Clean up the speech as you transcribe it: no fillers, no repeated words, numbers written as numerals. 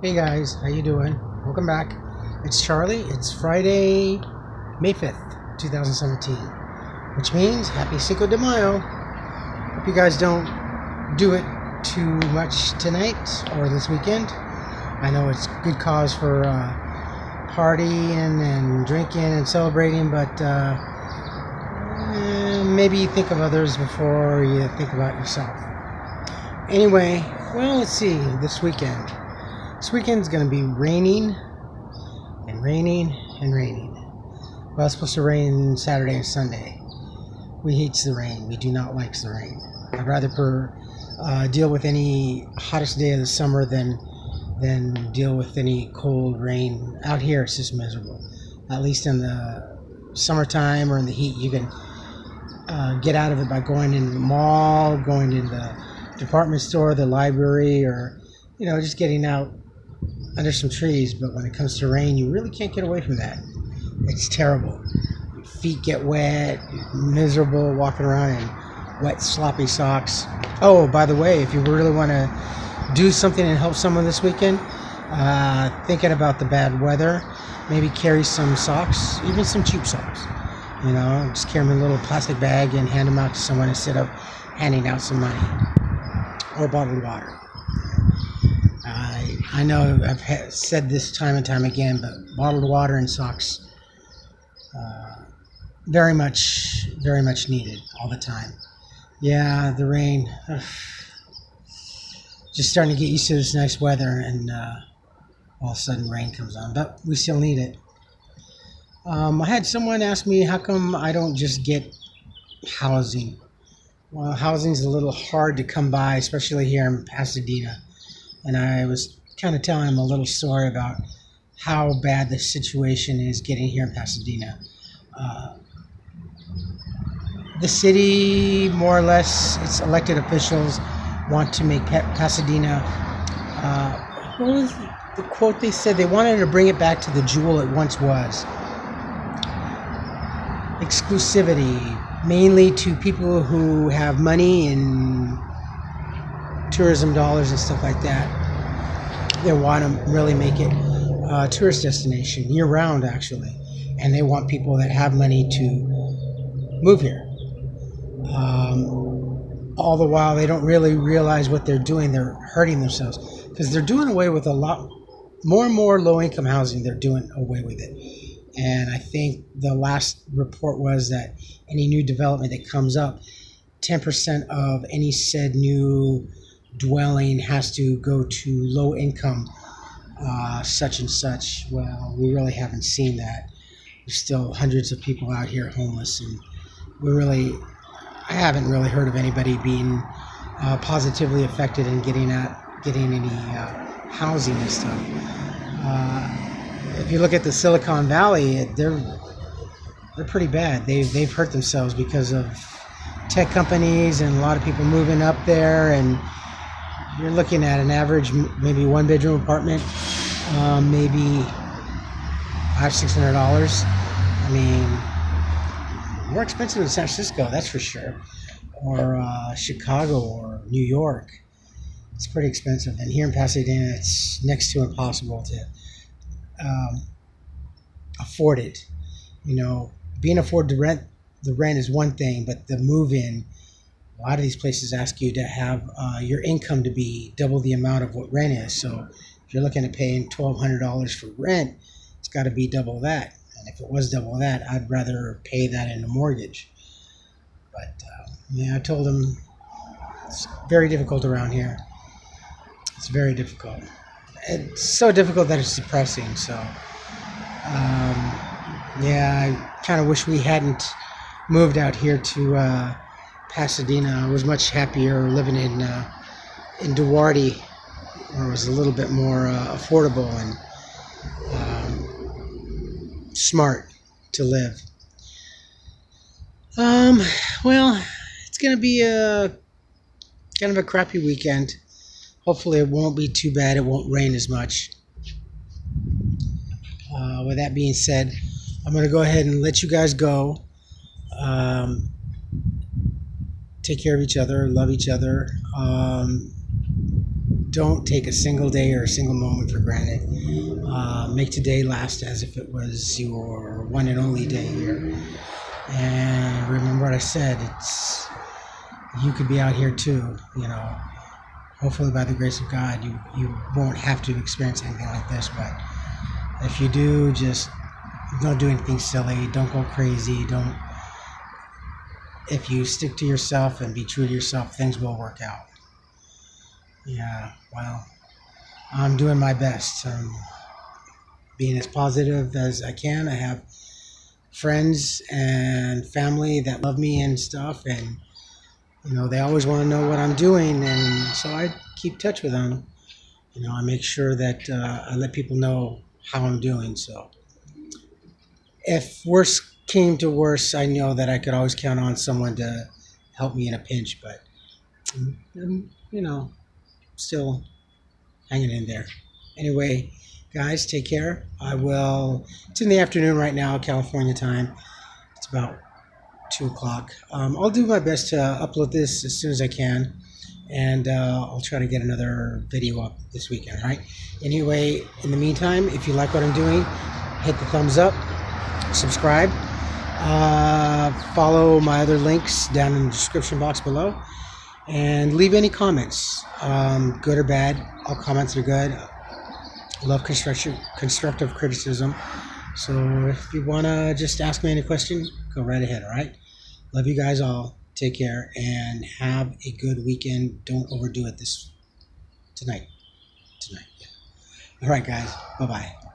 Hey guys, how you doing? Welcome back. It's Charlie. It's Friday, May 5th, 2017, which means Happy Cinco de Mayo. Hope you guys don't do it too much tonight or this weekend. I know it's good cause for partying and drinking and celebrating, but maybe think of others before you think about yourself. Anyway, well, let's see, this weekend. This weekend's going to be raining and raining and raining. Well, it's supposed to rain Saturday and Sunday. We hate the rain. We do not like the rain. I'd rather deal with any hottest day of the summer than deal with any cold rain. Out here, it's just miserable. At least in the summertime or in the heat, you can get out of it by going into the mall, going to the department store, the library, or just getting out under some trees. But when it comes to rain, you really can't get away from that. It's terrible. Your feet get wet, miserable walking around in wet, sloppy socks. Oh, by the way, if you really want to do something and help someone this weekend, thinking about the bad weather, maybe carry some socks, even some cheap socks. Just carry them in a little plastic bag and hand them out to someone instead of handing out some money or bottled water. I know I've said this time and time again, but bottled water and socks, very much needed all the time. Yeah, the rain. Just starting to get used to this nice weather, and all of a sudden rain comes on, but we still need it. I had someone ask me how come I don't just get housing. Well, housing's a little hard to come by, especially here in Pasadena. And I was kind of telling him a little story about how bad the situation is getting here in Pasadena. The city, more or less, its elected officials want to make Pasadena, what was the quote they said? They wanted to bring it back to the jewel it once was. Exclusivity, mainly to people who have money and tourism dollars and stuff like that. They want to really make it a tourist destination year-round, actually, and they want people that have money to move here. All the while, they don't really realize what they're doing. They're hurting themselves because they're doing away with a lot more and more low-income housing. They're doing away with it, and I think the last report was that any new development that comes up, 10% of any said new dwelling has to go to low income such and such. Well, we really haven't seen that. There's still hundreds of people out here homeless, and I haven't really heard of anybody being positively affected and getting any housing and stuff. If you look at the Silicon Valley, they're pretty bad. They've hurt themselves because of tech companies and a lot of people moving up there, and you're looking at an average, maybe one-bedroom apartment, maybe $500-$600. I mean, more expensive than San Francisco, that's for sure, or Chicago or New York. It's pretty expensive, and here in Pasadena, it's next to impossible to afford it. Being afforded to rent, the rent is one thing, but the move-in. A lot of these places ask you to have your income to be double the amount of what rent is. So if you're looking at paying $1,200 for rent, it's got to be double that. And if it was double that, I'd rather pay that in a mortgage. But I told them it's very difficult around here. It's very difficult. It's so difficult that it's depressing. So I kind of wish we hadn't moved out here to Pasadena. I was much happier living in Duarte, where it was a little bit more affordable and smart to live. Well, it's gonna be a kind of a crappy weekend. Hopefully, it won't be too bad. It won't rain as much. With that being said, I'm gonna go ahead and let you guys go. Take care of each other, love each other. don't take a single day or a single moment for granted. Make today last as if it was your one and only day here. And remember what I said, it's you could be out here too, you know. Hopefully by the grace of God you won't have to experience anything like this, but if you do, just don't do anything silly, don't go crazy, don't if you stick to yourself and be true to yourself, things will work out. Yeah, well, I'm doing my best. I'm being as positive as I can. I have friends and family that love me and stuff, and you know, they always want to know what I'm doing, and so I keep touch with them. You know, I make sure that I let people know how I'm doing. So if worse came to worse, I know that I could always count on someone to help me in a pinch, but you know, still hanging in there. Anyway, guys, take care. It's in the afternoon right now, California time. It's about 2 o'clock. I'll do my best to upload this as soon as I can, and I'll try to get another video up this weekend, all right? Anyway, in the meantime, if you like what I'm doing, hit the thumbs up, subscribe, follow my other links down in the description box below, and leave any comments, good or bad. All comments are good. I love constructive criticism. So if you want to just ask me any question, go right ahead, all right? Love you guys all. Take care and have a good weekend. Don't overdo it tonight. Yeah. All right, guys. Bye-bye.